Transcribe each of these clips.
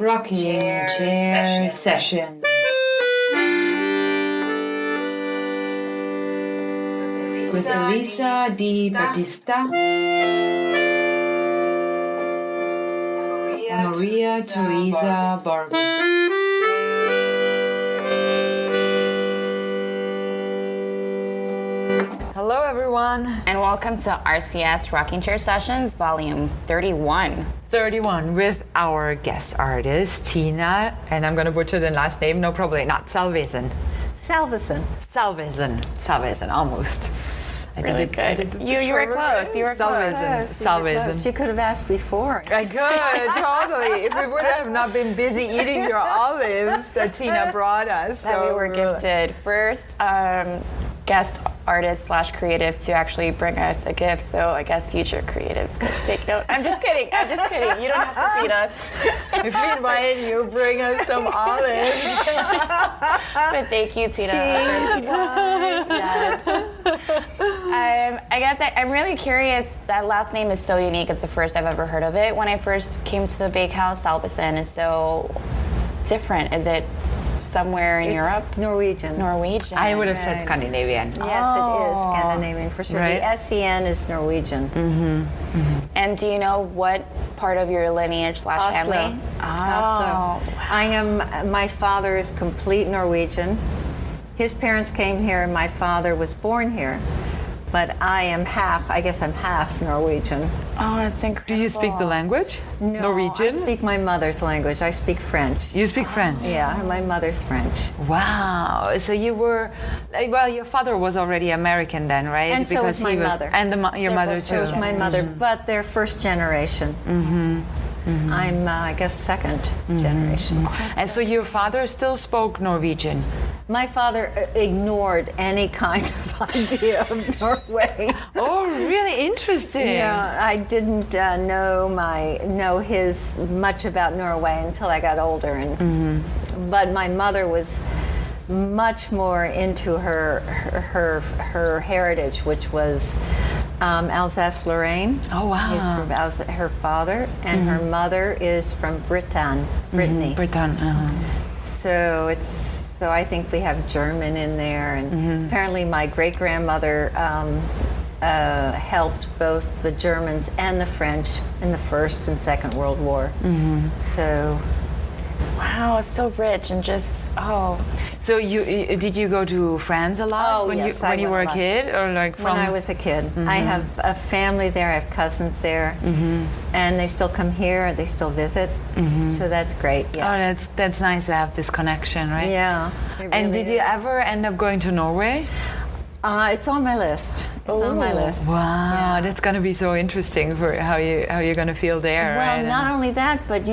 Rocking Chair Session. With Elisa Di Battista and Maria Teresa Barber. Hello everyone, and welcome to RCS Rocking Chair Sessions Volume 31. 31 with our guest artist Tina, and I'm gonna butcher the last name, no, probably not. Salvesen, almost. Really good. You were close. You were Salvesen. You could have asked before. I could, totally. If we would have not been busy eating your olives that Tina brought us. That we were gifted. First guest artist / creative to actually bring us a gift, so I guess future creatives could take note. I'm just kidding. You don't have to feed us. If we invite you, bring us some olives. But thank you, Tina. Cheese, wine. Yes. I guess I'm really curious. That last name is so unique. It's the first I've ever heard of it. When I first came to the bakehouse, Salvesen is so different. Is it somewhere in Europe? Norwegian. I would have said Scandinavian. Yes, it is Scandinavian for sure. Right. The SEN is Norwegian. Mm-hmm. Mm-hmm. And do you know what part of your lineage / family? Oslo. Wow. My father is complete Norwegian. His parents came here and my father was born here. But I'm half Norwegian. Oh, that's incredible. Do you speak the language? No, Norwegian? I speak my mother's language. I speak French. You speak French? Yeah, my mother's French. Wow. So you were, well, your father was already American then, right? And so was my mother. And your mother too. So was my mother, but they're first generation. Mm-hmm. Mm-hmm. I'm, I guess, second generation. And so your father still spoke Norwegian? My father ignored any kind of idea of Norway. Oh, really interesting. Yeah, I didn't know much about Norway until I got older, and but my mother was much more into her heritage, which was Alsace-Lorraine. Oh wow! He's from her father, and her mother is from Brittany. Britain. So I think we have German in there, and apparently my great-grandmother helped both the Germans and the French in the First and Second World War. So, wow, it's so rich and just So did you go to France a lot when you were a kid, or like from? When I was a kid, I have a family there. I have cousins there, and they still come here. They still visit, so that's great. Yeah. Oh, that's nice to have this connection, right? Yeah. And did you ever end up going to Norway? It's on my list. It's on my list. Wow, that's going to be so interesting for how you're going to feel there. Well, right? not only that, but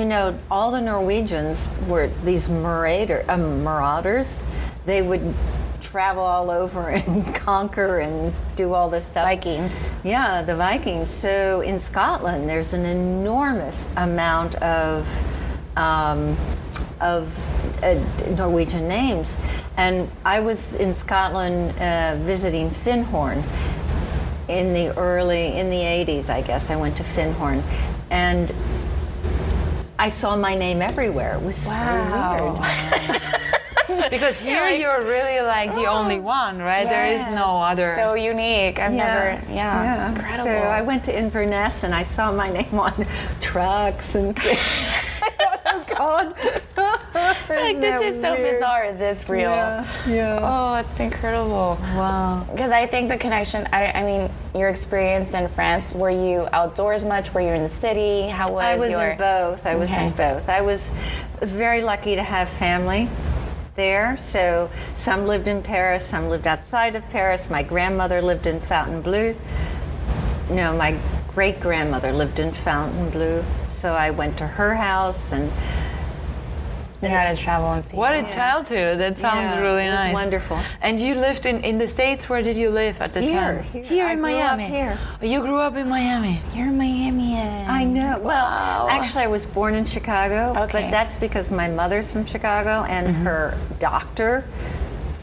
all the Norwegians were these marauders. They would travel all over and conquer and do all this stuff. Vikings. Yeah, the Vikings. So in Scotland, there's an enormous amount of Norwegian names. And I was in Scotland visiting Findhorn in the 80s, I guess. I went to Findhorn, and I saw my name everywhere. It was so weird. Because here you're really like the only one, right? Yes. There is no other. So unique. I've never, incredible. So I went to Inverness and I saw my name on trucks and oh God. Like, this is so bizarre. Is this real? Yeah. Oh, it's incredible. Wow. Because I think the connection, I mean, your experience in France, were you outdoors much? Were you in the city? How was I was in both. I was very lucky to have family there. So some lived in Paris, some lived outside of Paris. My grandmother lived in Fontainebleau. No, my great-grandmother lived in Fontainebleau. So I went to her house and you had to travel and see. What a childhood. That sounds really nice. It was wonderful. And you lived in the States. Where did you live at the time? Here in Miami. Here. Oh, you grew up in Miami. You're Miamian. I know. Well, actually, I was born in Chicago, but that's because my mother's from Chicago, and her doctor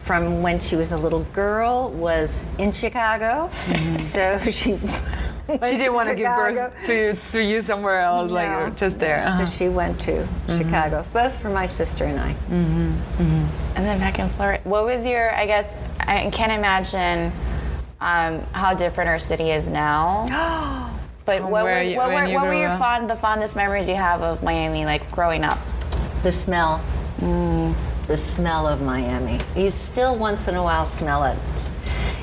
from when she was a little girl was in Chicago. So she She didn't want to give birth to you somewhere else, No. like just there. So she went to Chicago, both for my sister and I. And then back in Florida, what was your? I guess I can't imagine how different our city is now. But From what where was you- what when you were grew your up? the fondest memories you have of Miami, like growing up? The smell. The smell of Miami. You still once in a while smell it.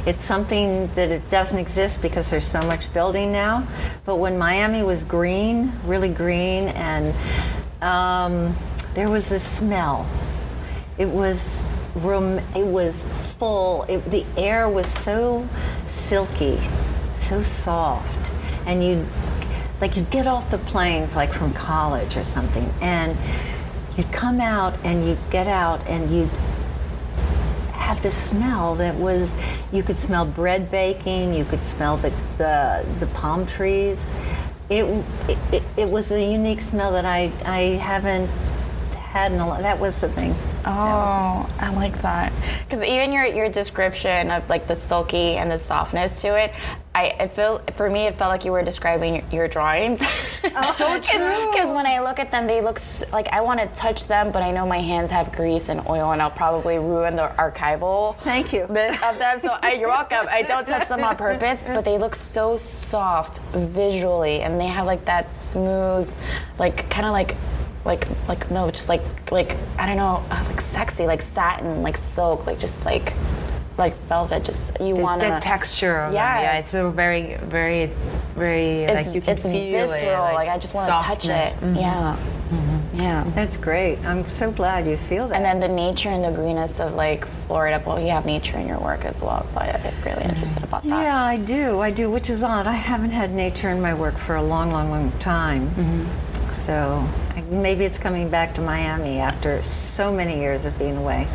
It's something that it doesn't exist because there's so much building now. But when Miami was green, really green, and there was a smell. It was full. The air was so silky, so soft, and you'd get off the plane like from college or something, and you'd come out and you'd get out and you'd have this smell that was, you could smell bread baking, you could smell the palm trees. It was a unique smell that I haven't had in a lot. That was the thing. Oh, I like that. Because even your description of like the silky and the softness to it, I feel, for me, it felt like you were describing your drawings. So true. Because when I look at them, they look like I want to touch them, but I know my hands have grease and oil, and I'll probably ruin the archival. Thank you. Bit of them. So you're welcome. I don't touch them on purpose, but they look so soft visually, and they have like that smooth, like kind of like no, just like I don't know, like sexy, like satin, like silk, like just like velvet. Just you want the texture of them. Yeah, it's so very, very, very, like you can it's feel visceral. it. Like I just want to touch it. Yeah. Yeah. That's great. I'm so glad you feel that. And then the nature and the greenness of like Florida. Well, you have nature in your work as well, so I'm really interested about that. Yeah, I do, which is odd. I haven't had nature in my work for a long, long, long time. So maybe it's coming back to Miami after so many years of being away.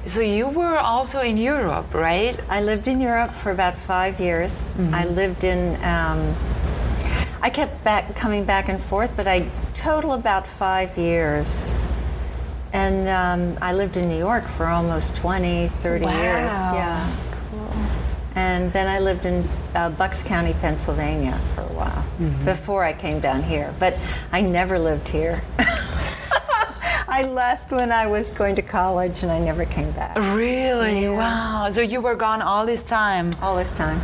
So you were also in Europe, right? I lived in Europe for about 5 years. I lived in, I kept coming back and forth, but I total about 5 years. And I lived in New York for almost 20, 30 years. Yeah. Cool. And then I lived in Bucks County, Pennsylvania for a while before I came down here. But I never lived here. I left when I was going to college and I never came back. Really? Yeah. Wow. So you were gone all this time. All this time.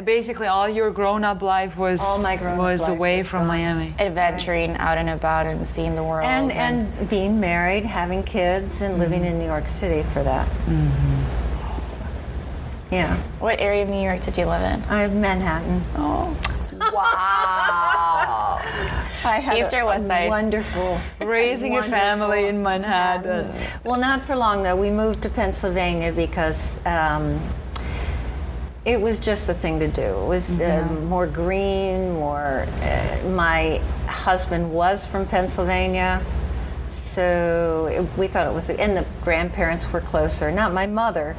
Basically, all your grown-up life was All my grown-up life away was from gone. Miami. Adventuring out and about and seeing the world. And being married, having kids, and living in New York City for that. Yeah. What area of New York did you live in? I'm Manhattan. Oh. Wow. I had East or West Side? wonderful. Raising a family in Manhattan. Well, not for long though. We moved to Pennsylvania because it was just the thing to do. It was more green, more. My husband was from Pennsylvania, so we thought it was. And the grandparents were closer. Not my mother,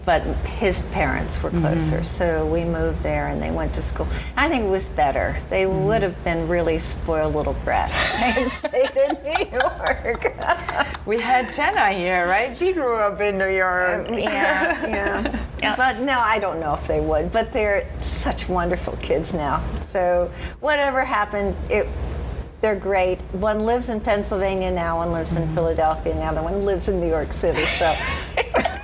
but his parents were closer. So we moved there, and they went to school. I think it was better. They would have been really spoiled little brats if they had stayed in New York. We had Jenna here, right? She grew up in New York. Yeah. But no, I don't know if they would. But they're such wonderful kids now. So whatever happened, they're great. One lives in Pennsylvania now, one lives in Philadelphia, and the other one lives in New York City. So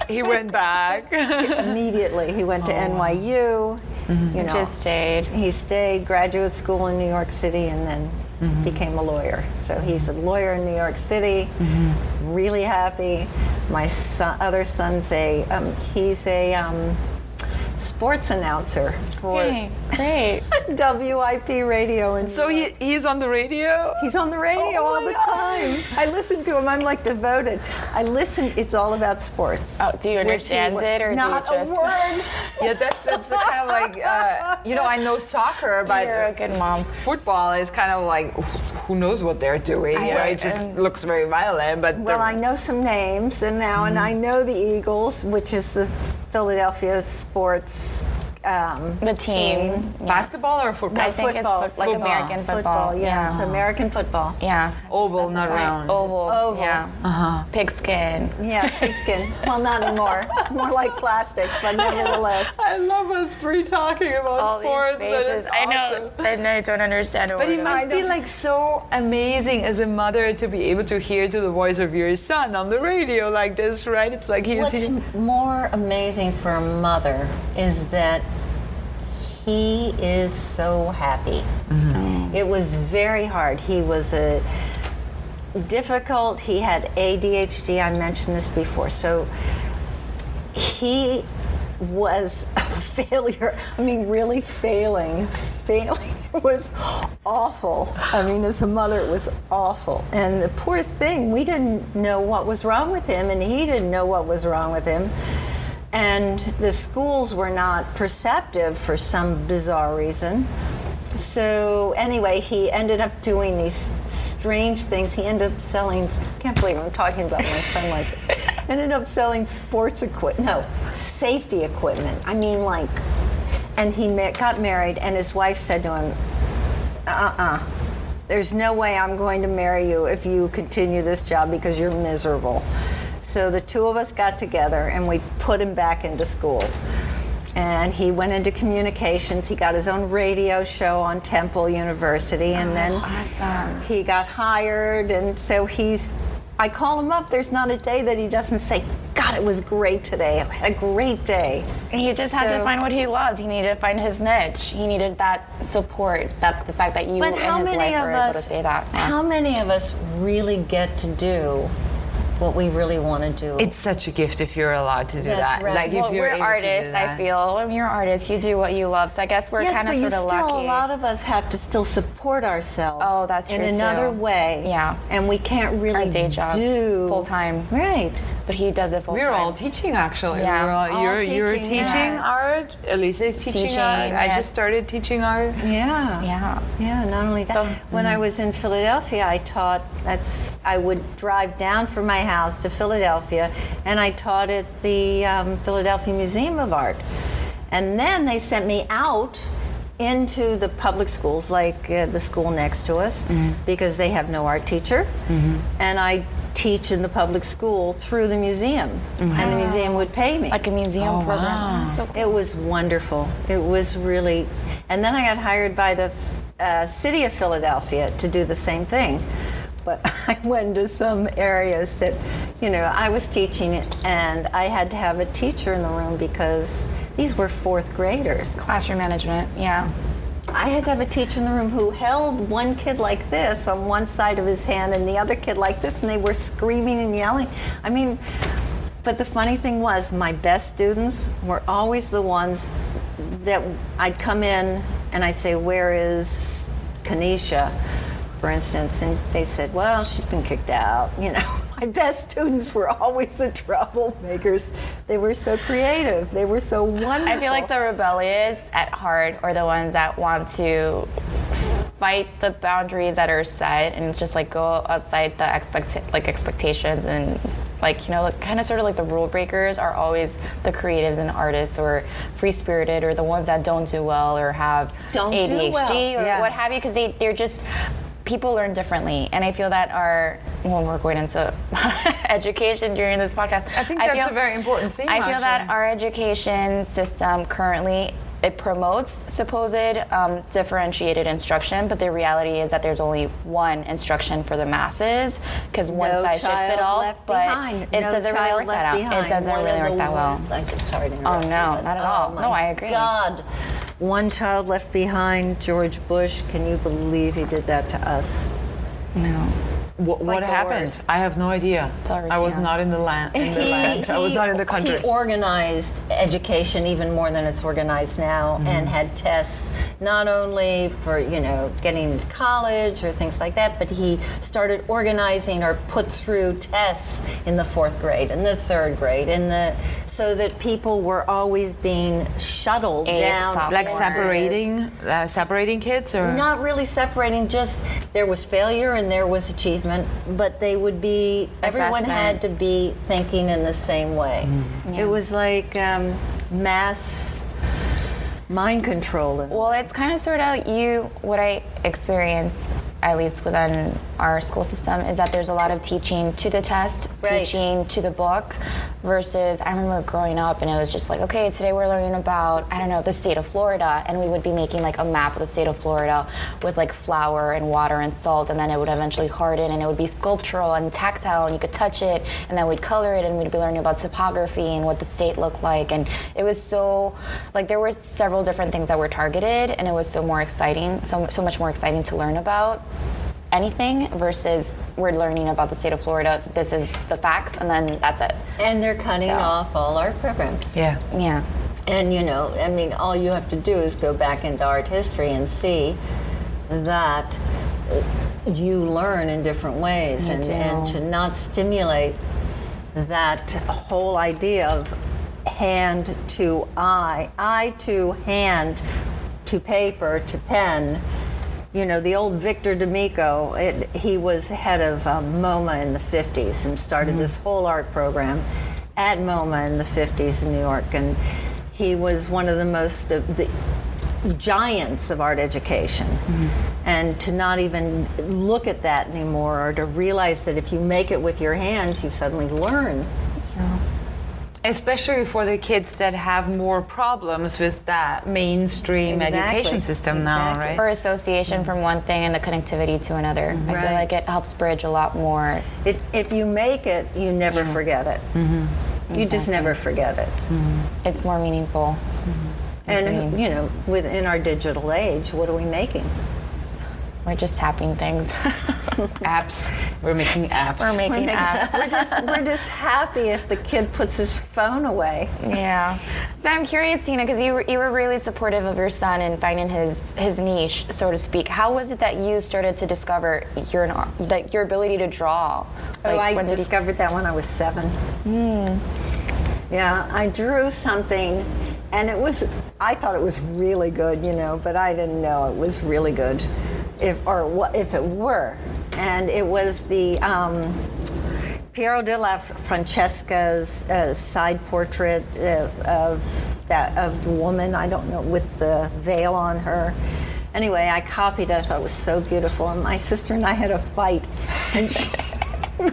He went back. immediately he went to NYU. You know, Just stayed. he stayed graduate school in New York City and then became a lawyer. So he's a lawyer in New York City, really happy. My other son's he's a sports announcer for Hey, great. WIP radio. And So he's on the radio? he's on the radio Oh all my the God. time. I listen to him. I'm like devoted. I listen. It's all about sports. Oh, do you understand it, or Not do you just? a word. Yeah, that's kind of like, I know soccer, but You're a good mom. football is kind of like, who knows what they're doing, right? It just looks very violent, but Well, I know some names, and I know the Eagles, which is the Philadelphia sports The team. Basketball or football? I think football. it's like Football. American football. Yeah, it's American football. Yeah. Oval, not round. Oval. Yeah. Pigskin. Yeah, pigskin. Well, not anymore. More like plastic, but nevertheless. I love us three talking about All sports. these but faces. it's I know. awesome. And I don't understand But it must be like so amazing as a mother to be able to hear to the voice of your son on the radio like this, right? It's like What's more amazing for a mother is that he is so happy. It was very hard. He was difficult. He had ADHD. I mentioned this before. So he was a failure. I mean, really failing. It was awful. I mean, as a mother, it was awful. And the poor thing, we didn't know what was wrong with him, and he didn't know what was wrong with him. And the schools were not perceptive for some bizarre reason. So anyway, he ended up doing these strange things. He ended up selling, I can't believe I'm talking about my son like that. Ended up selling safety equipment. I mean, like, and he got married, and his wife said to him, there's no way I'm going to marry you if you continue this job because you're miserable. So the two of us got together and we put him back into school. And he went into communications. He got his own radio show on Temple University, and then awesome. He got hired, and so I call him up. There's not a day that he doesn't say, God, it was great today. I had a great day. And he just had to find what he loved. He needed to find his niche. He needed that support, the fact that you and his wife were able to say that. Yeah. How many of us really get to do what we really want to do? It's such a gift if you're allowed to do That's that. right. Like Well, if you're we're able artists, to do that. I feel. When you're artists, you do what you love. So I guess we're kind of sort of lucky. Still, a lot of us have to still support ourselves. Oh, that's true, in another too. way. Yeah. And we can't really Our day job, do full time. Right. But he does it full time. We're all teaching, actually. Yeah. We're all, All you're teaching, teaching yes. art. Elisa is teaching art. I yes. just started teaching art. Yeah. Yeah. Yeah, not only that. So- when I was in Philadelphia, I taught, I would drive down from my house to Philadelphia, and I taught at the Philadelphia Museum of Art. And then they sent me out into the public schools, like the school next to us, because they have no art teacher. And I teach in the public school through the museum, and the museum would pay me. Like a museum program. wow. So cool. It was wonderful. It was really, and then I got hired by the city of Philadelphia to do the same thing. But I went to some areas that, I was teaching and I had to have a teacher in the room because these were fourth graders. Classroom management, yeah. I had to have a teacher in the room who held one kid like this on one side of his hand and the other kid like this, and they were screaming and yelling. I mean, but the funny thing was, my best students were always the ones that I'd come in and I'd say, where is Kanisha, for instance? And they said, well, she's been kicked out. My best students were always the troublemakers. They were so creative. They were so wonderful. I feel like the rebellious at heart are the ones that want to fight the boundaries that are set and just like go outside the expectations, and kind of sort of like the rule breakers are always the creatives and artists or free-spirited or the ones that don't do well or have ADHD or what have you, because they're just, people learn differently, and I feel that we're going into education during this podcast. I think that's a very important theme. I feel that our education system currently, it promotes supposed differentiated instruction, but the reality is that there's only one instruction for the masses, because one size should fit all, but it doesn't really work that out. It doesn't really work that well. Sorry to interrupt. Oh no, not at all. No, I agree. God. One child left behind, George Bush. Can you believe he did that to us? No. What the happened? worst. I have no idea. I was not in the land. I was not in the country. He organized education even more than it's organized now, and had tests not only for getting into college or things like that, but he started organizing or put through tests in the 4th grade and the 3rd grade, so that people were always being shuttled down, like separating kids, or not really separating. Just there was failure and there was achievement. But they would be, everyone had to be thinking in the same way. It was like mass mind control. Well, it's kind of sort of what I experience, at least within our school system, is that there's a lot of teaching to the test, teaching to the book, versus I remember growing up and it was just like, okay, today we're learning about, I don't know, the state of Florida, and we would be making like a map of the state of Florida with like flour and water and salt, and then it would eventually harden and it would be sculptural and tactile and you could touch it, and then we'd color it and we'd be learning about topography and what the state looked like, and it was so, like there were several different things that were targeted, and it was so more exciting, so much more exciting to learn about anything versus we're learning about the state of Florida, this is the facts, and then that's it. And they're cutting off all art programs. Yeah. Yeah. And I mean, all you have to do is go back into art history and see that you learn in different ways, and to not stimulate that whole idea of hand to eye to hand to paper to pen. The old Victor D'Amico, he was head of MoMA in the 50s and started this whole art program at MoMA in the 50s in New York. And he was one of the most the giants of art education. And to not even look at that anymore, or to realize that if you make it with your hands, you suddenly learn. Yeah. Especially for the kids that have more problems with that mainstream education system now, right? Or association from one thing and the connectivity to another. I feel like it helps bridge a lot more. If you make it, you never forget it. You just never forget it. It's more meaningful. And within our digital age, what are we making? We're just tapping things. Apps. We're making apps. We're making apps. We're just happy if the kid puts his phone away. Yeah. So I'm curious, Tina, because you were really supportive of your son and finding his niche, so to speak. How was it that you started to discover your ability to draw? I discovered that when I was 7. Yeah, I drew something, and I thought it was really good, but I didn't know it was really good. If it were, and it was the Piero della Francesca's side portrait of the woman, I don't know, with the veil on her. Anyway, I copied it. I thought it was so beautiful, and my sister and I had a fight, and she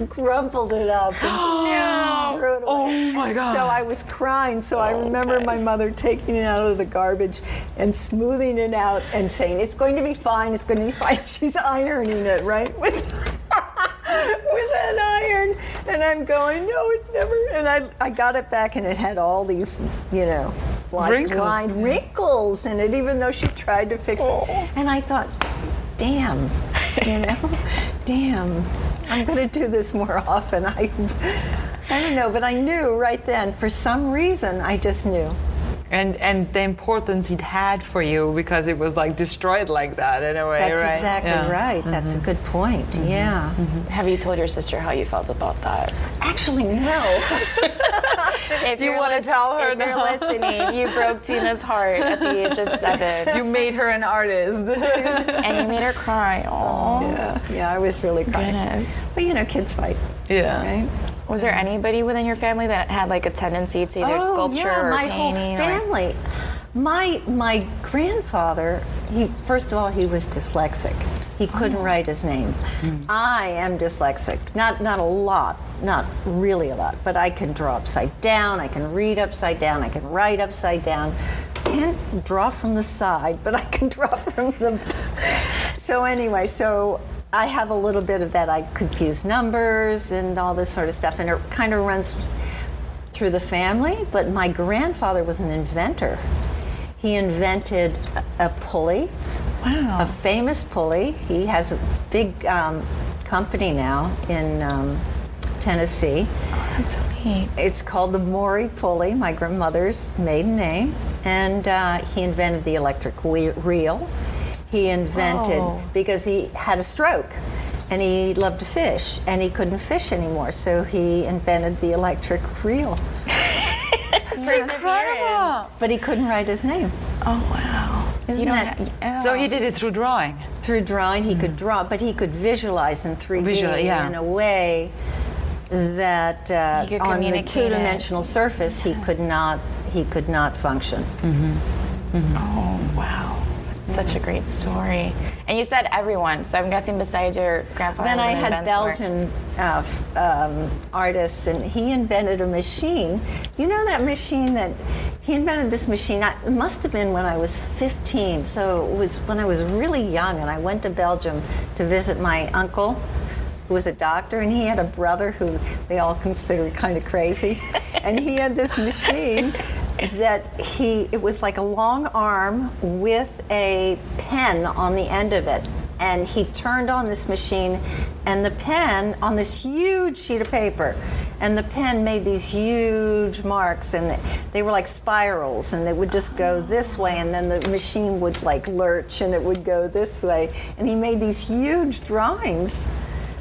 crumpled it up and threw it away. Oh my God. So I was crying. So I remember my mother taking it out of the garbage and smoothing it out and saying, "It's going to be fine, it's going to be fine." She's ironing it, right? With an iron. And I'm going, "No, it's never." And I got it back, and it had all these, wrinkles in it, even though she tried to fix it. And I thought, damn, damn. I'm going to do this more often. I don't know, but I knew right then. For some reason, I just knew. And the importance it had for you, because it was like destroyed like that in a way, That's right? exactly right. That's a good point. Yeah. Have you told your sister how you felt about that? Actually, no. If you want to tell her if you're listening, you broke Tina's heart at the age of 7. You made her an artist. And you made her cry. Aww. Yeah, I was really crying. Goodness. But kids fight. Yeah. Right? Was there anybody within your family that had like a tendency to either sculpture or my painting? whole family. My grandfather, first of all, he was dyslexic. He couldn't write his name. I am dyslexic. Not a lot, not really a lot, but I can draw upside down, I can read upside down, I can write upside down. Can't draw from the side, but I can draw from the... So anyway, I have a little bit of that. I confuse numbers and all this sort of stuff, and it kind of runs through the family. But my grandfather was an inventor. He invented a pulley, a famous pulley. He has a big company now in Tennessee. Oh, that's so neat. It's called the Maury pulley, my grandmother's maiden name, and he invented the electric reel. He invented, because he had a stroke and he loved to fish and he couldn't fish anymore, so he invented the electric reel. That's incredible. But he couldn't write his name. Oh, wow. Isn't that? So he did it through drawing? Through drawing, he could draw, but he could visualize in 3D in a way that on the two-dimensional surface he could not function. Oh, wow. That's such a great story. And you said everyone, so I'm guessing besides your grandfather. Then was I an had inventor. Belgian artists, and he invented a machine. You know that machine that he invented? This machine. It must have been when I was 15. So it was when I was really young, and I went to Belgium to visit my uncle, who was a doctor, and he had a brother who they all considered kind of crazy, and he had this machine that it was like a long arm with a pen on the end of it. And he turned on this machine, and the pen on this huge sheet of paper, and the pen made these huge marks, and they were like spirals, and they would just go this way, and then the machine would like lurch, and it would go this way. And he made these huge drawings.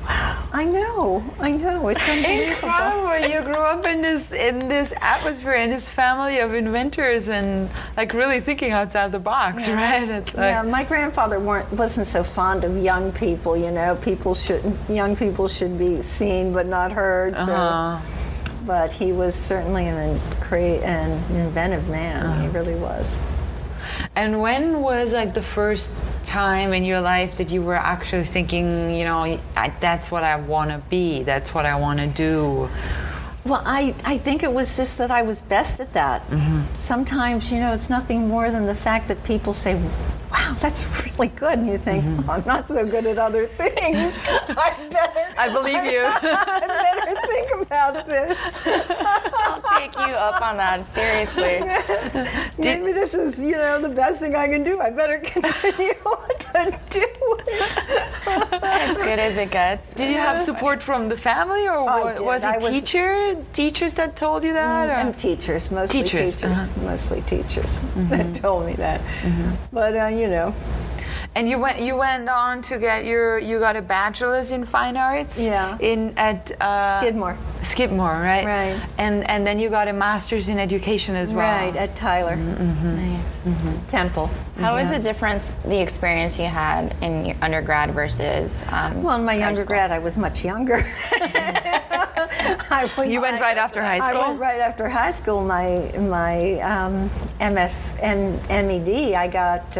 Wow. I know, it's unbelievable. Incredible! You grew up in this atmosphere, in this family of inventors, and like really thinking outside the box, right? It's like, Yeah, my grandfather wasn't so fond of young people. You know, young people should be seen but not heard. So. But he was certainly an inventive man. He really was. And when was like the first time in your life that you were actually thinking, you know, that's what I want to be, that's what I want to do? Well, I think it was just that I was best at that. Sometimes, you know, it's nothing more than the fact that people say, wow, that's really good. And you think, oh, I'm not so good at other things. I believe you. I better think about this. I'll take you up on that, seriously. Maybe this is, you know, the best thing I can do. I better continue to do it. As good as it gets. Did you have support from the family, or was it teachers that told you that? And teachers, mostly teachers. Mostly teachers that told me that. But, you know. And you went on to get you got a bachelor's in fine arts. Yeah. At Skidmore, right? Right. And then you got a master's in education as well. Right, at Tyler. Nice. Temple. How was the difference, the experience you had in your undergrad versus Well, in my undergrad, I was much younger. You went right after high school? I went right after high school. My M.Ed. I got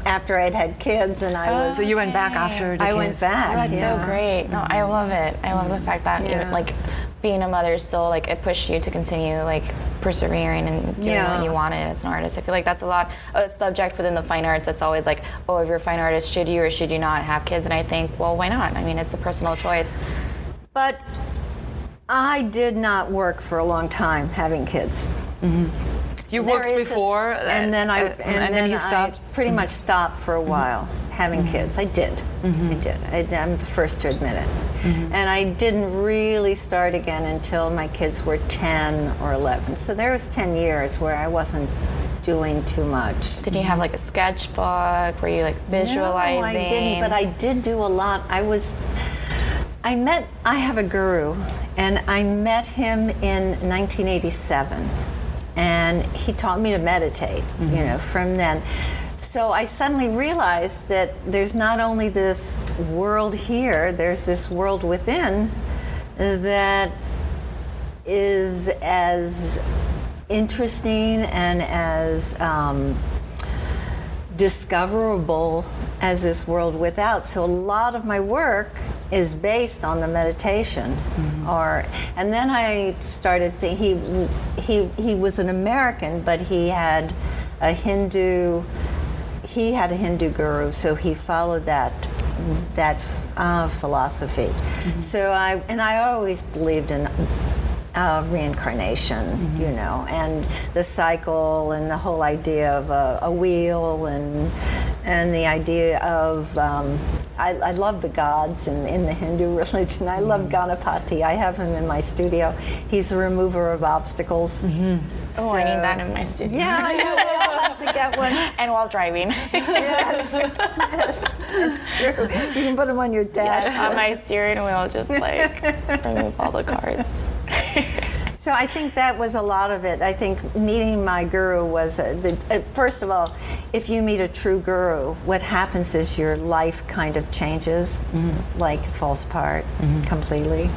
after I'd had kids, and I was. So you went back after the I kids. went back. That's so great. No, I love it. I love the fact that even, like, being a mother still, like, it pushed you to continue, like, persevering and doing what you wanted as an artist. I feel like that's a subject within the fine arts that's always like, oh, if you're a fine artist, should you or should you not have kids? And I think, well, why not? I mean, it's a personal choice. But I did not work for a long time having kids. You worked before, and then you stopped. I pretty much stopped for a while having kids. I did. I did. I'm the first to admit it. And I didn't really start again until my kids were 10 or 11. So there was 10 years where I wasn't doing too much. Did you have like a sketchbook? Were you like visualizing? No, I didn't, but I did do a lot. I have a guru, and I met him in 1987. And he taught me to meditate, you know, from then. So I suddenly realized that there's not only this world here, there's this world within that is as interesting and as discoverable as this world without. So a lot of my work is based on the meditation. And then I started thinking, he was an American, but he had a Hindu guru, so he followed that philosophy. So I always believed in reincarnation, you know, and the cycle, and the whole idea of a wheel, and the idea of I love the gods in the Hindu religion. I love Ganapati. I have him in my studio. He's a remover of obstacles. Oh, I need that in my studio. Yeah, I know. I'll have to get one. And while driving. Yes, it's true. You can put them on your dash. Yes, on my steering wheel, just like remove all the cards. So I think that was a lot of it. I think meeting my guru was, first of all, if you meet a true guru, what happens is your life kind of changes, like falls apart completely.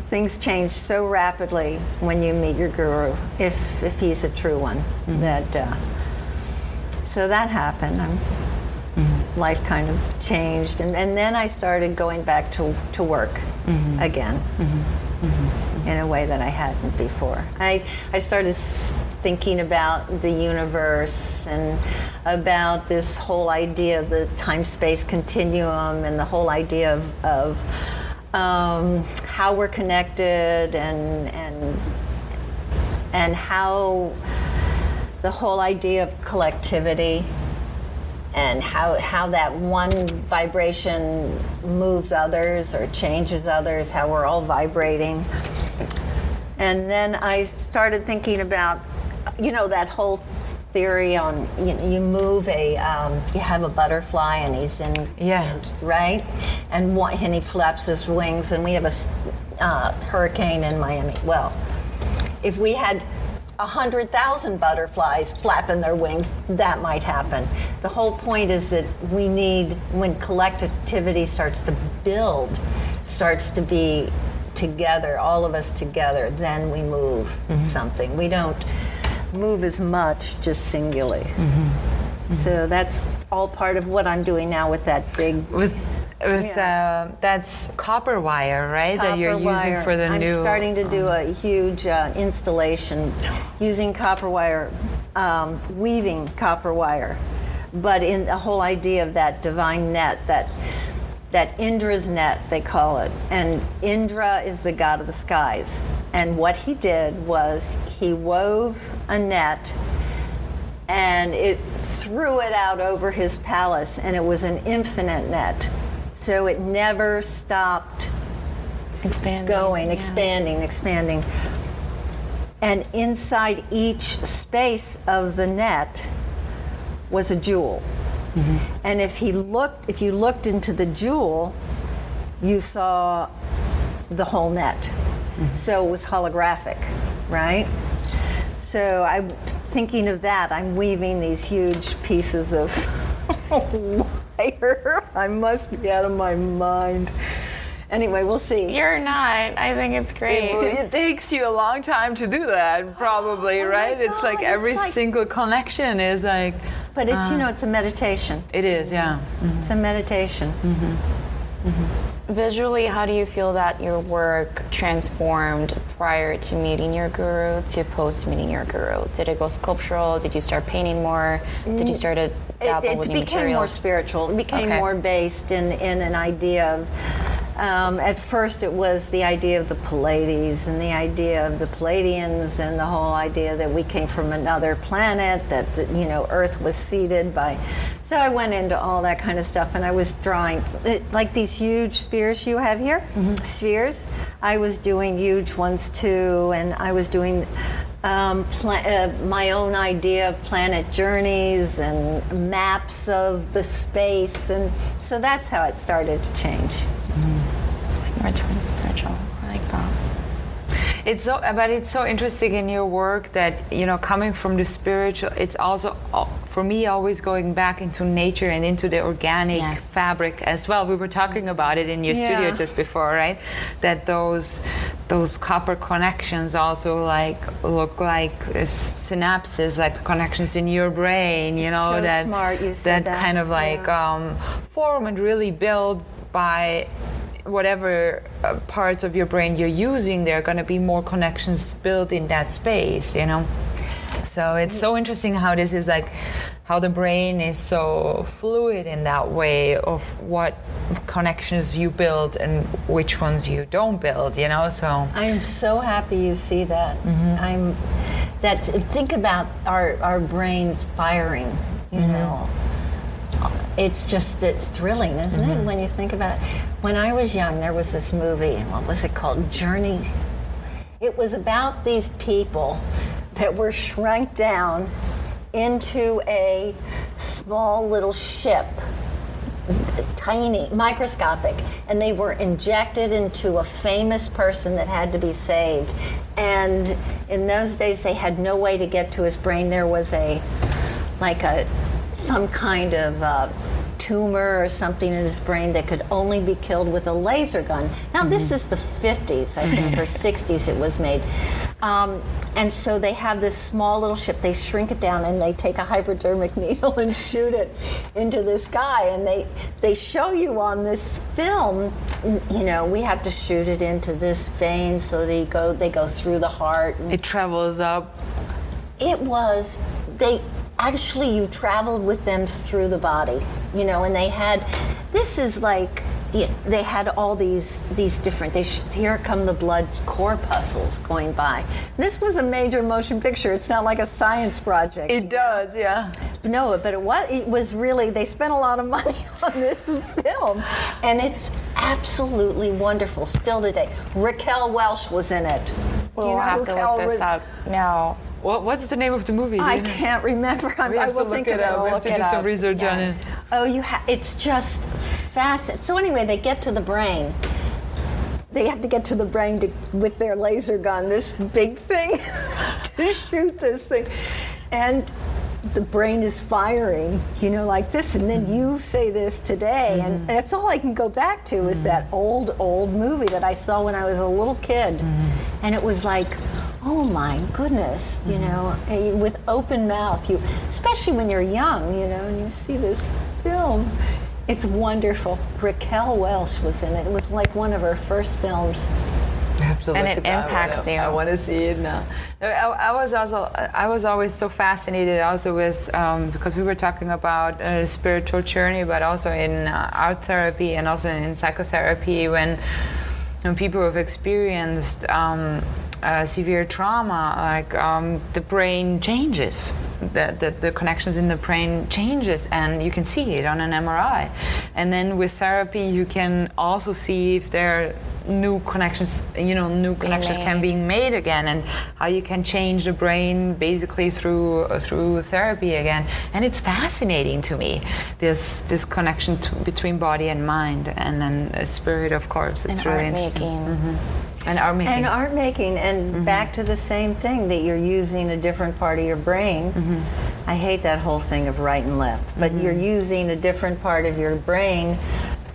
things change so rapidly when you meet your guru, if he's a true one. That so that happened. Life kind of changed, and then I started going back to work again in a way that I hadn't before. I started thinking about the universe and about this whole idea of the time-space continuum and the whole idea of how we're connected and how the whole idea of collectivity and how that one vibration moves others or changes others, how we're all vibrating. And then I started thinking about, that whole theory on, you move you have a butterfly and he's in, right? And he flaps his wings, and we have a hurricane in Miami. Well, if we had 100,000 butterflies flapping their wings, that might happen. The whole point is that we need, when collectivity starts to build, starts to be together, all of us together, then we move something. We don't move as much just singularly. So that's all part of what I'm doing now with that big... that's copper wire, right? That you're using for the I'm new... I'm starting to do a huge installation using copper wire, weaving copper wire, but in the whole idea of that divine net, that Indra's net, they call it. And Indra is the god of the skies. And what he did was he wove a net and it threw it out over his palace, and it was an infinite net. So it never stopped expanding. And inside each space of the net was a jewel. And if you looked into the jewel, you saw the whole net. So it was holographic, right? So I'm thinking of that. I'm weaving these huge pieces of wire. I must be out of my mind. Anyway, we'll see. You're not. I think it's great. It takes you a long time to do that, probably, right? It's like every single connection is like... But it's, it's a meditation. It is, yeah. It's a meditation. Visually, how do you feel that your work transformed prior to meeting your guru to post meeting your guru? Did it go sculptural? Did you start painting more? Did you start to dabble with new materials? It became more spiritual. It became more based in an idea of... at first it was the idea of the Pleiades and the idea of the Pleiadians and the whole idea that we came from another planet, that Earth was seeded by... So I went into all that kind of stuff, and I was drawing, like these huge spheres you have here, spheres. I was doing huge ones too, and I was doing my own idea of planet journeys and maps of the space, and so that's how it started to change. More towards spiritual. I like that. But it's so interesting in your work that, coming from the spiritual, it's also, for me, always going back into nature and into the organic fabric as well. We were talking about it in your studio just before, right? That those copper connections also look like synapses, like the connections in your brain, so that smart you said that kind of form and really build by whatever parts of your brain you're using. There are going to be more connections built in that space, So it's so interesting how this is how the brain is so fluid in that way of what connections you build and which ones you don't build, So I am so happy you see that. Think about our brains firing, It's thrilling, isn't it, when you think about it? When I was young, there was this movie, what was it called? Journey. It was about these people that were shrunk down into a small little ship, tiny, microscopic, and they were injected into a famous person that had to be saved. And in those days, they had no way to get to his brain. There was some kind of tumor or something in his brain that could only be killed with a laser gun. Now, this is the 50s, I think, or 60s it was made. And so they have this small little ship. They shrink it down and they take a hypodermic needle and shoot it into this guy. And they show you on this film, you know, we have to shoot it into this vein so they go through the heart. It travels up. It was, actually you traveled with them through the body, you know, and they had, this is like, they had all these different, here come the blood corpuscles going by. This was a major motion picture. It's not like a science project. It does, yeah. No, but it was really, they spent a lot of money on this film, and it's absolutely wonderful still today. Raquel Welch was in it. We'll have to look this up now. What's the name of the movie? I can't remember. We have to look it up. We have to do some research on it. Oh, it's just fascinating. So anyway, they get to the brain. They have to get to the brain with their laser gun, this big thing, to shoot this thing. And the brain is firing, you know, like this. And then you say this today. And that's all I can go back to is that old movie that I saw when I was a little kid. And it was like, oh my goodness, you know, with open mouth, especially when you're young, you know, and you see this film. It's wonderful. Raquel Welch was in it. It was like one of her first films. I have to look and it impacts you. I want to see it now. I was always so fascinated also with because we were talking about a spiritual journey, but also in art therapy and also in psychotherapy when people have experienced severe trauma, like the brain changes, the connections in the brain changes, and you can see it on an MRI. And then with therapy, you can also see if there are new connections, you know, can be made again, and how you can change the brain basically through therapy again. And it's fascinating to me, this connection between body and mind, and then spirit, of course. It's really interesting. And art making. And back to the same thing, that you're using a different part of your brain. I hate that whole thing of right and left, but you're using a different part of your brain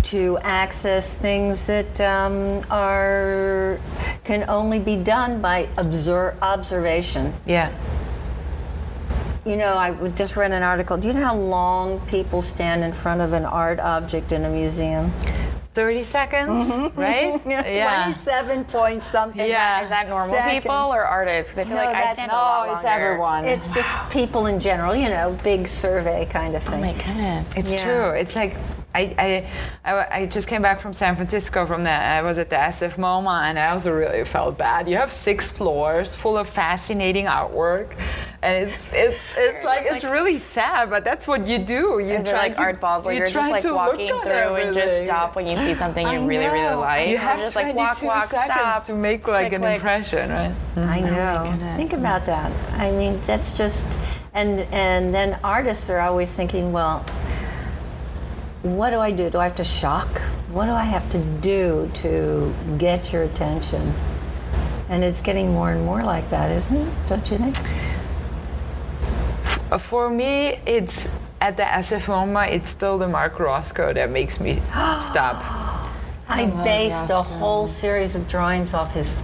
to access things that can only be done by observation. Yeah. You know, I just read an article. Do you know how long people stand in front of an art object in a museum? 30 seconds, right? 27 point something. Yeah. Is that normal people or artists? Because I feel like I stand a lot longer. It's everyone. It's just people in general, you know, big survey kind of thing. Oh my goodness. It's true. It's like, I just came back from San Francisco I was at the SF MoMA, and I also really felt bad. You have 6 floors full of fascinating artwork, and it's really sad, but that's what you do. You try like art balls where you're just like walking through and just stop when you see something you really like. You have just 22 like walk, seconds stop, to make like click, an impression, right? I know. Think about that. I mean, that's just, and then artists are always thinking, well, what do I do? Do I have to shock? What do I have to do to get your attention? And it's getting more and more like that, isn't it? Don't you think? For me, it's at the SF MoMA, it's still the Mark Roscoe that makes me stop. I based a whole series of drawings off his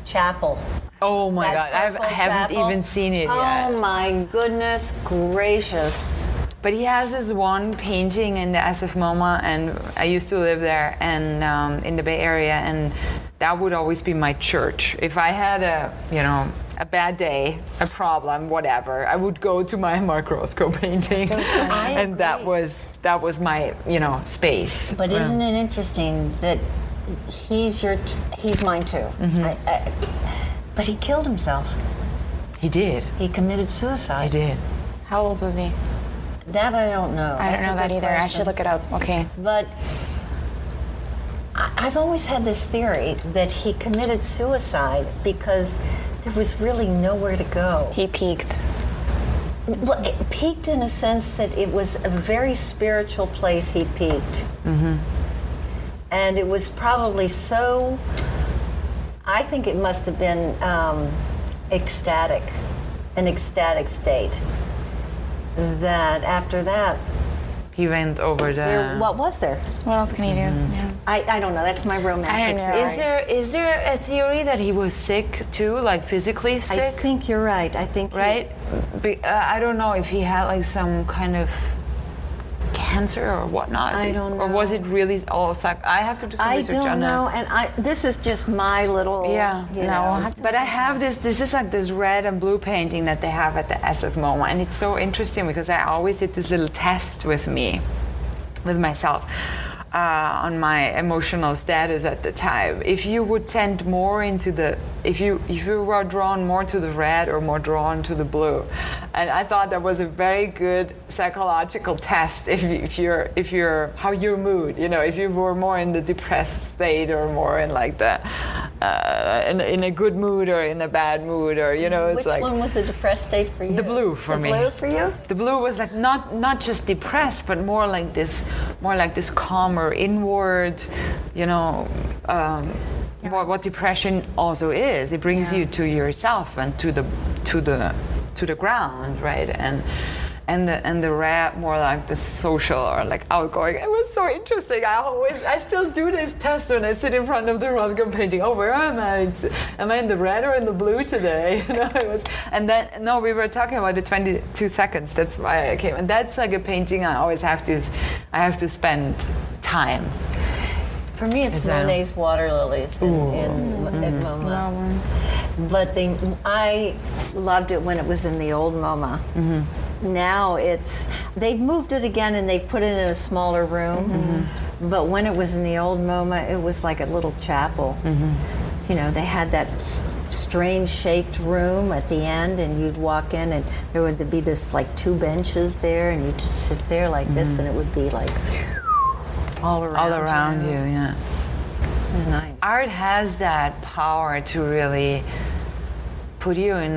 chapel. Oh my God, I haven't even seen it yet. Oh my goodness gracious. But he has this one painting in the SF MoMA, and I used to live there and in the Bay Area, and that would always be my church. If I had a bad day, a problem, whatever, I would go to my Mark Roscoe painting, and that was my space. But isn't it interesting that he's mine too? But he killed himself. He did. He committed suicide. He did. How old was he? That I don't know. I don't know that either. I should look it up. Okay. But I've always had this theory that he committed suicide because there was really nowhere to go. He peaked. Well, it peaked in a sense that it was a very spiritual place he peaked. And it was probably so, I think it must have been an ecstatic state. that after that, He went over what was there? What else can you do? Yeah. I don't know. That's my romantic I don't know. theory. Is there a theory that he was sick too, like physically I sick? think you're right. I think Right? I don't know if he had like some kind of cancer or whatnot. I don't know. Or was it really all I have to do some I research don't on know, that. and this is just my little. Yeah, you no, know. but I have this is like this red and blue painting that they have at the SF MoMA, and it's so interesting because I always did this little test with myself. On my emotional status at the time, if you would tend more into if you were drawn more to the red or more drawn to the blue, and I thought that was a very good psychological test if you're how your mood, if you were more in the depressed state or more in like the in a good mood or in a bad mood, or it's Which like one was a depressed state for you? the blue for me. The blue for you? The blue was like not just depressed, but more like this calmer inward, what depression also is. It brings you to yourself and to the ground, right? And the red more like the social or like outgoing. It was so interesting. I still do this test when I sit in front of the Rothko painting. Oh, where am I? Am I in the red or in the blue today? We were talking about the 22 seconds. That's why I came. And that's like a painting I always have to spend time. For me, it's Monet's water lilies in MoMA. But I loved it when it was in the old MoMA. Mm-hmm. Now they've moved it again and they've put it in a smaller room. Mm-hmm. But when it was in the old MoMA, it was like a little chapel. Mm-hmm. They had that strange shaped room at the end, and you'd walk in and there would be this like 2 benches there, and you'd just sit there like this, and it would be like all around you. Yeah. It was nice. Art has that power to really put you in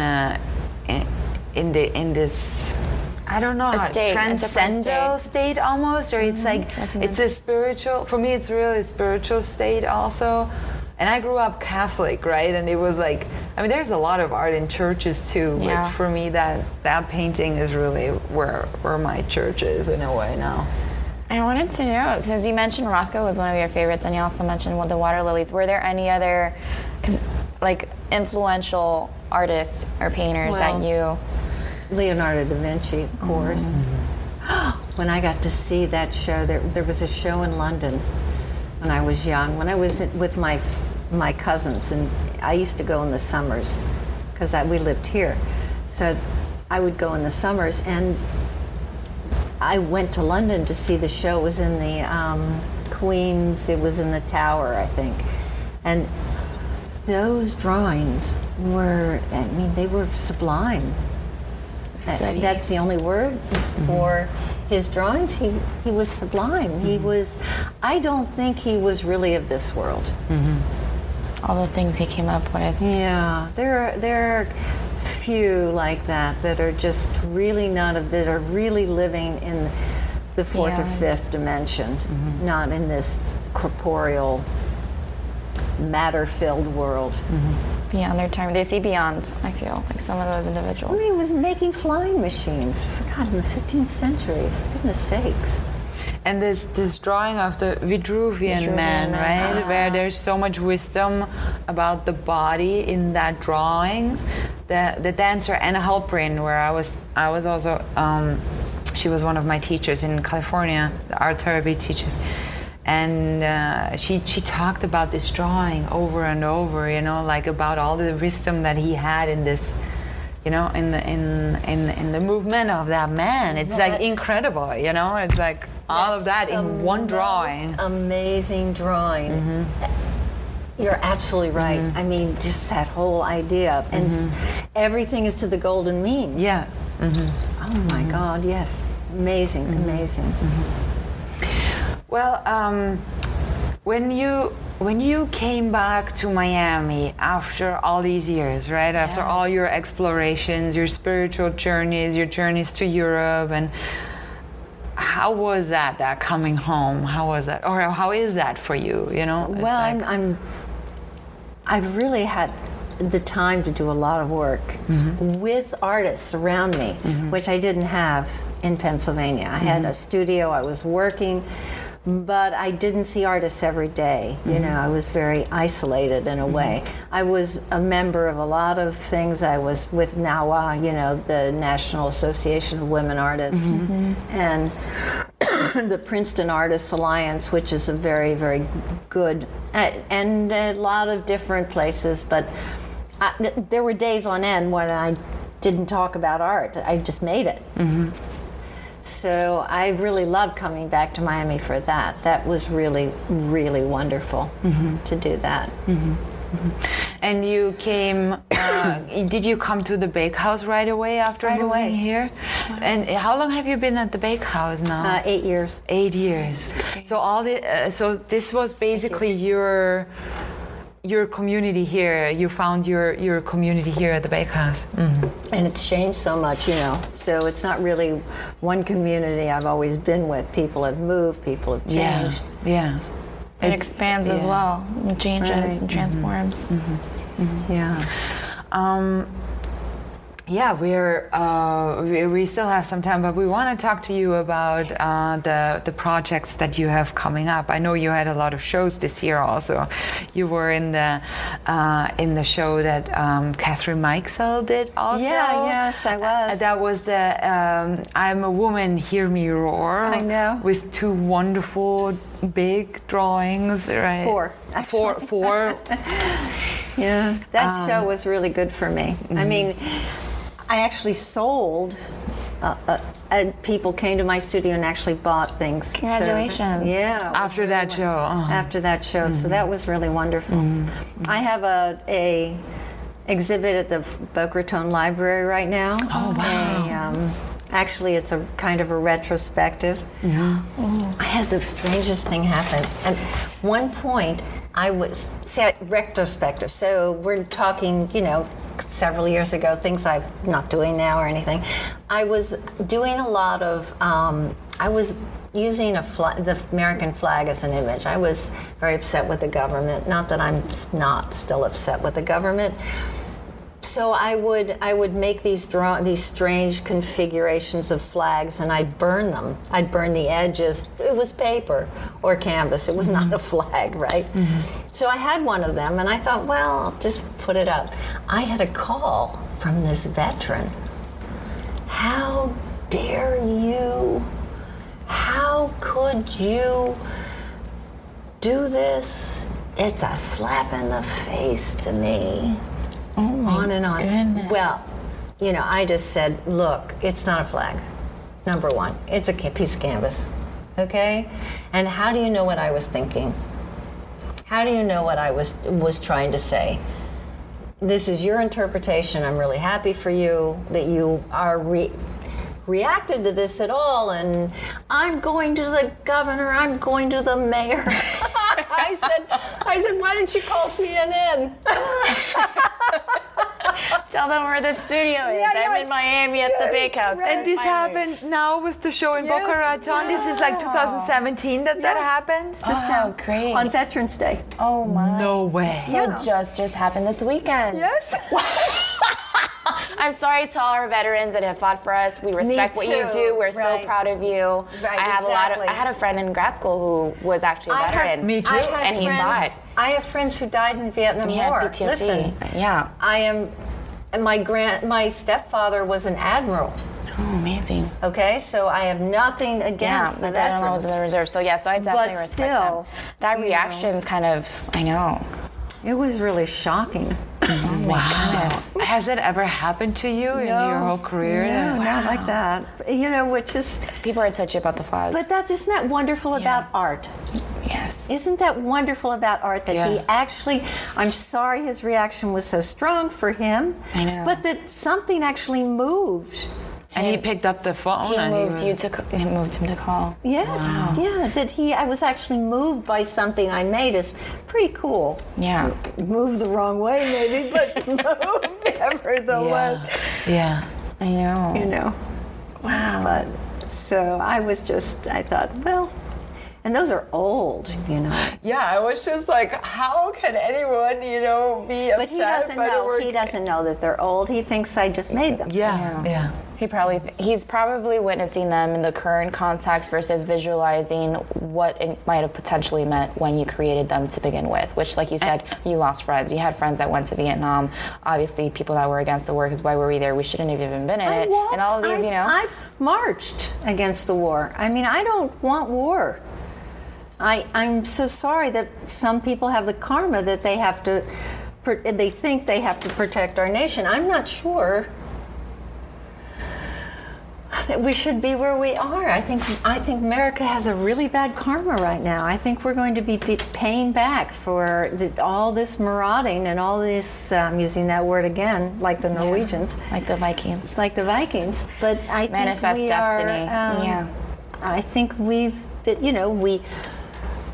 this, I don't know, transcendental state almost, or it's like it's a spiritual. For me, it's really a spiritual state also. And I grew up Catholic, right? And it was like, there's a lot of art in churches too. Yeah. But for me, that painting is really where my church is in a way now. I wanted to know, because you mentioned Rothko was one of your favorites, and you also mentioned the water lilies. Were there any other, influential artists or painters that you? Leonardo da Vinci, of course. Mm-hmm. When I got to see that show, there was a show in London when I was young. When I was with my cousins, and I used to go in the summers because we lived here, so I would go in the summers, and I went to London to see the show. It was in the Queen's, it was in the Tower, I think. And those drawings were, they were sublime. That's the only word for his drawings. He was sublime. He was, I don't think he was really of this world. All the things he came up with. Yeah, there are few like that are just really that are really living in the fourth or fifth dimension, not in this corporeal, matter-filled world. Beyond their time. They see beyond, I feel, like some of those individuals. He was making flying machines, in the 15th century, for goodness sakes. And this drawing of the Vitruvian Man, right? Where there's so much wisdom about the body in that drawing. The dancer Anna Halprin, where I was also, she was one of my teachers in California, the art therapy teachers. And she talked about this drawing over and over, about all the wisdom that he had in this, in the movement of that man. It's like incredible, It's like all of that in one drawing. Amazing drawing. You're absolutely right. Just that whole idea, and everything is to the golden mean. Yeah. Oh my God, yes, amazing, amazing. Well, when you came back to Miami after all these years, right? After all your explorations, your spiritual journeys, your journeys to Europe, and how was that coming home? How was that, or how is that for you? Well, I've really had the time to do a lot of work with artists around me, which I didn't have in Pennsylvania. I had a studio, I was working, but I didn't see artists every day. You know, I was very isolated in a way. I was a member of a lot of things. I was with NAWA, you know, the National Association of Women Artists, and the Princeton Artists Alliance, which is a very, very good, and a lot of different places, but there were days on end when I didn't talk about art. I just made it. So I really loved coming back to Miami for that. That was really, really wonderful to do that. And you came, did you come to the bakehouse right away after moving here? And how long have you been at the bakehouse now? 8 years. 8 years. So so this was basically your community here. You found your community here at the bakehouse. And it's changed so much, you know. So it's not really one community I've always been with. People have moved, people have changed. Yeah. It expands as well. It changes and transforms. Yeah. Yeah, we still have some time, but we want to talk to you about the projects that you have coming up. I know you had a lot of shows this year. Also, you were in the show that Catherine Mikesell did. Also, Yes, I was. That was the I'm a Woman, Hear Me Roar. I know. With 2 wonderful big drawings, right? 4. Actually. Four. Yeah, that show was really good for me. I mean, I actually sold. People came to my studio and actually bought things. Congratulations. So, yeah. After that show. After that show, so that was really wonderful. I have a exhibit at the Boca Raton Library right now. Oh wow! Actually, it's a kind of a retrospective. I had the strangest thing happen. At one point, retrospective. So we're talking, you know, several years ago, things I'm not doing now or anything. I was doing a lot of, I was using the American flag as an image. I was very upset with the government. Not that I'm not still upset with the government. So I would make these strange configurations of flags, and I'd burn them. I'd burn the edges. It was paper or canvas. It was not a flag, right? So I had one of them, and I thought, well, I'll just put it up. I had a call from this veteran. How dare you? How could you do this? It's a slap in the face to me. Oh my on and on. Goodness. Well, you know, I just said, look, it's not a flag. Number one, it's a piece of canvas, okay? And how do you know what I was thinking? How do you know what I was trying to say? This is your interpretation. I'm really happy for you that you are reacted to this at all, and I'm going to the governor, I'm going to the mayor. I said, why don't you call CNN? Tell them where the studio is. I'm in Miami at the bakehouse. And this happened now with the show in Boca Raton. This is like 2017 that happened. Just now, great. on Veterans Day. Oh my. No way. So just happened this weekend. Yes. I'm sorry to all our veterans that have fought for us. We respect what you do. We're so proud of you. Right, I had a friend in grad school who was actually a veteran. Me too. And he fought. I have friends who died in the Vietnam War. PTSD. Listen, Yeah. My stepfather was an admiral. Oh, amazing. Okay, so I have nothing against the my veteran was veterans. in the reserve. So so I definitely But respect still, them. That reaction's kind of, I know. It was really shocking. Oh my goodness. Has it ever happened to you in your whole career? No, not like that. You know, which is. People are touchy about the flag. But isn't that wonderful about art? Yes. Isn't that wonderful about art that he actually, I'm sorry his reaction was so strong for him. I know. But that something actually moved. And he picked up the phone. He moved him to call. Yes, I was actually moved by something I made. Is pretty cool. Yeah. Moved the wrong way maybe, but moved nevertheless. Yeah. I know. You know. Wow. But so I thought, well, And those are old, you know. Yeah, I was just like, how can anyone, be upset But he doesn't by the know. word? He doesn't know that they're old. He thinks I just made them. Yeah. He's probably witnessing them in the current context versus visualizing what it might have potentially meant when you created them to begin with, which, like you said, you lost friends. You had friends that went to Vietnam. Obviously, people that were against the war, because why were we there? We shouldn't have even been in it. And all of these, I marched against the war. I mean, I don't want war. I'm so sorry that some people have the karma that they have to, they think they have to protect our nation. I'm not sure that we should be where we are. I think America has a really bad karma right now. I think we're going to be paying back for all this marauding and all this, I'm using that word again, like the Norwegians. Like the Vikings. But I think Manifest we destiny. are, I think we've been,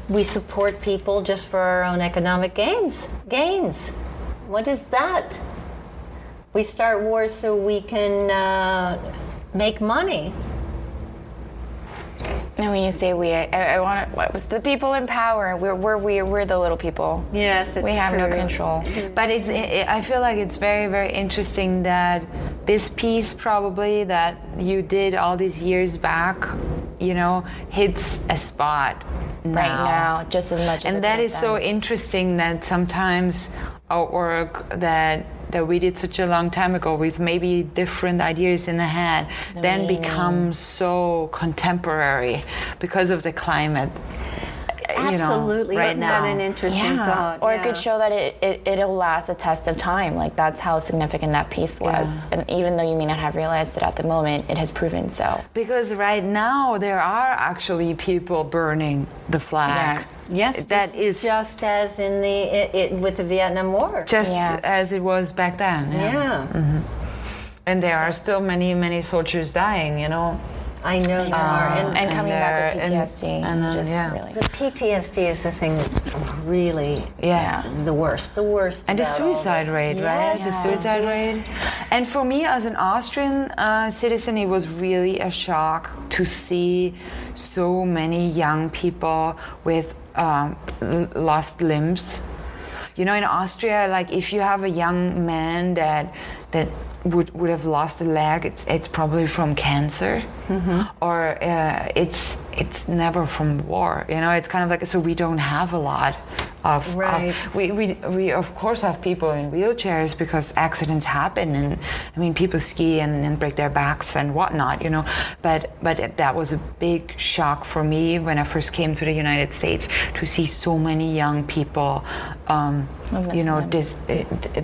we support people just for our own economic gains. What is that? We start wars so we can make money. And when you say we, I want to, what was the people in power? We're the little people. Yes, it's we have true. no control. But I feel like it's very, very interesting that this piece probably that you did all these years back, hits a spot Right now, just as much as and that is so interesting that sometimes our work that we did such a long time ago with maybe different ideas in the head then becomes so contemporary because of the climate. Absolutely. Right Isn't now. that an interesting thought? Or it could show that it'll last a test of time. Like that's how significant that piece was. Yeah. And even though you may not have realized it at the moment, it has proven so. Because right now there are actually people burning the flag. Yes, that is just as in with the Vietnam War. just as it was back then. Yeah. Mm-hmm. And there are still many, many soldiers dying. I know there are. And coming back with PTSD. Really. The PTSD is the thing that's really the worst. The worst. And the about all suicide this. rate, right? Yes. The suicide rate. And for me, as an Austrian citizen, it was really a shock to see so many young people with lost limbs. In Austria, like if you have a young man that would have lost a leg, it's probably from cancer, or it's never from war. It's kind of like, so we don't have a lot of we of course have people in wheelchairs because accidents happen, and I mean people ski and break their backs and whatnot, but that was a big shock for me when I first came to the United States to see so many young people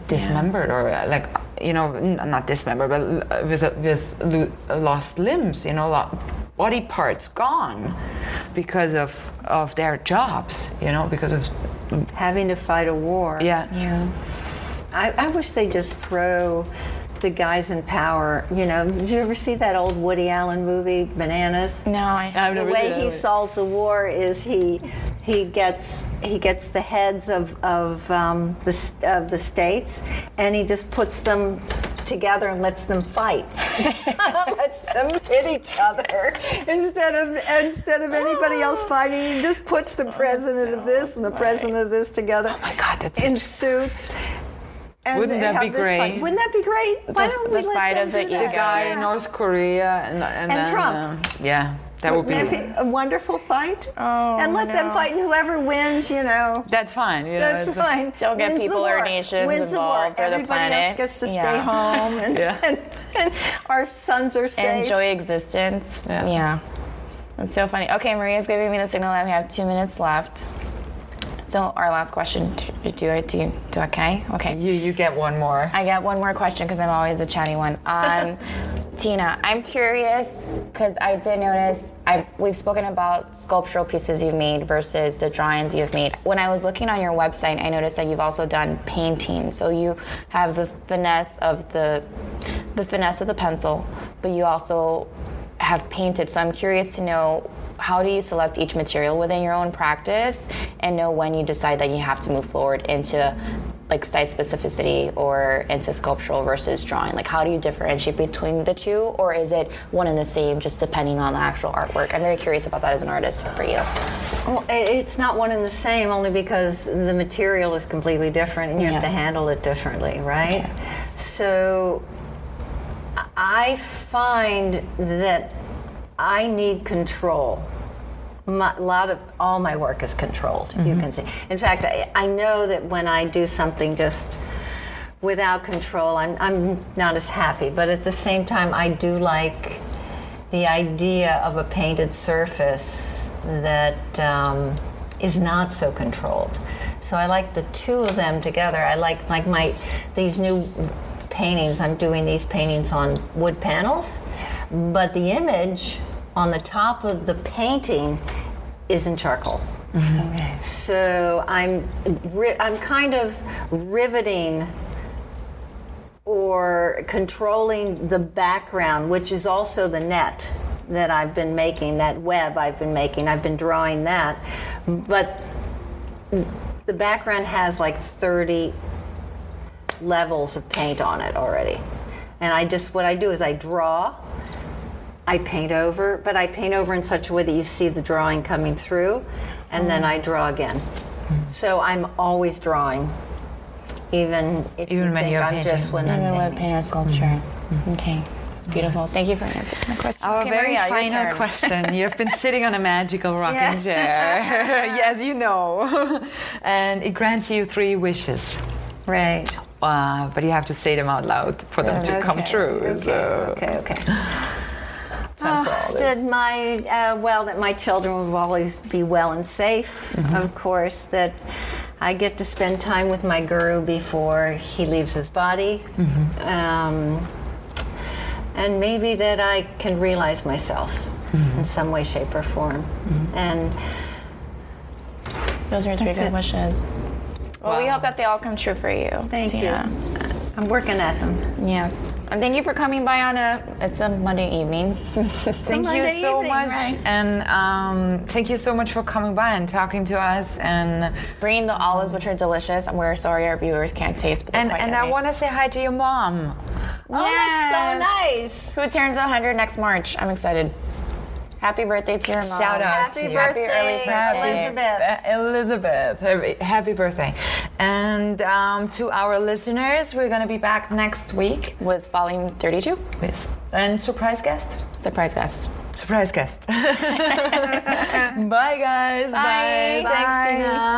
dismembered or like not dismembered, but with lost limbs, body parts gone because of their jobs, because of having to fight a war. I wish they just throw the guys in power. Did you ever see that old Woody Allen movie, Bananas? No, I've The never way seen that he solves a war is he gets the heads of the states, and he just puts them together and lets them fight. Lets them hit each other instead of anybody else fighting. He just puts the president of this and the president of this together. Oh my God, that's in suits. And Wouldn't that be great? Fight. Wouldn't that be great? Why don't we the let fight them of the do that? the guy in North Korea and then, Trump. That would be a wonderful fight. Oh, and let them fight, and whoever wins, That's fine. That's fine. Don't get Wins the people or war. nations Wins the war. involved or the Everybody planet. else gets to stay home, and our sons are safe. Enjoy existence. Yeah. It's so funny. Okay, Maria's giving me the signal that we have 2 minutes left. So our last question, can I? Okay. You get one more. I got one more question because I'm always a chatty one. Tina, I'm curious because I did notice we've spoken about sculptural pieces you've made versus the drawings you've made. When I was looking on your website, I noticed that you've also done painting. So you have the finesse of the pencil, but you also have painted. So I'm curious to know, how do you select each material within your own practice and know when you decide that you have to move forward into like site specificity or into sculptural versus drawing? Like how do you differentiate between the two, or is it one and the same just depending on the actual artwork? I'm very curious about that as an artist for you. Well, it's not one and the same, only because the material is completely different and you have to handle it differently, right? Okay. So I find that I need control. All my work is controlled, you can see. In fact, I know that when I do something just without control, I'm not as happy. But at the same time, I do like the idea of a painted surface that is not so controlled. So I like the two of them together. I like these new paintings. I'm doing these paintings on wood panels, but the image on the top of the painting is in charcoal. Okay. So I'm kind of riveting or controlling the background, which is also the net that I've been making, that web I've been making. I've been drawing that, but the background has like 30 levels of paint on it already. And what I do is I draw, I paint over, but I paint over in such a way that you see the drawing coming through, and then I draw again. So I'm always drawing, even if you when think you're I'm painting. just when I'm Even with painting. paint or sculpture. Okay. Beautiful. Thank you for answering my question. Our Okay, very Maria, your final turn. question. You've been sitting on a magical rocking chair. Yes, you know. And it grants you 3 wishes. Right. But you have to say them out loud for them to come true. So. Okay. Time for all this. That my children will always be well and safe, of course, that I get to spend time with my guru before he leaves his body, and maybe that I can realize myself in some way, shape, or form. And Those are 3 good wishes. Well, we hope that they all come true for you. Thank you. Tina. I'm working at them. Yes. And thank you for coming by it's a Monday evening. Thank you Monday so evening, much, right. and thank you so much for coming by and talking to us. And Bringing the olives, which are delicious. And we're sorry our viewers can't taste, but they're quite I yummy. want to say hi to your mom. Oh, that's so nice. Who turns 100 next March. I'm excited. Happy birthday to your mom. Shout out Happy to birthday, early birthday. Elizabeth. Happy birthday. And to our listeners, we're going to be back next week With volume 32. with a surprise guest. Surprise guest. Surprise guest. Bye, guys. Bye. Thanks, Tina.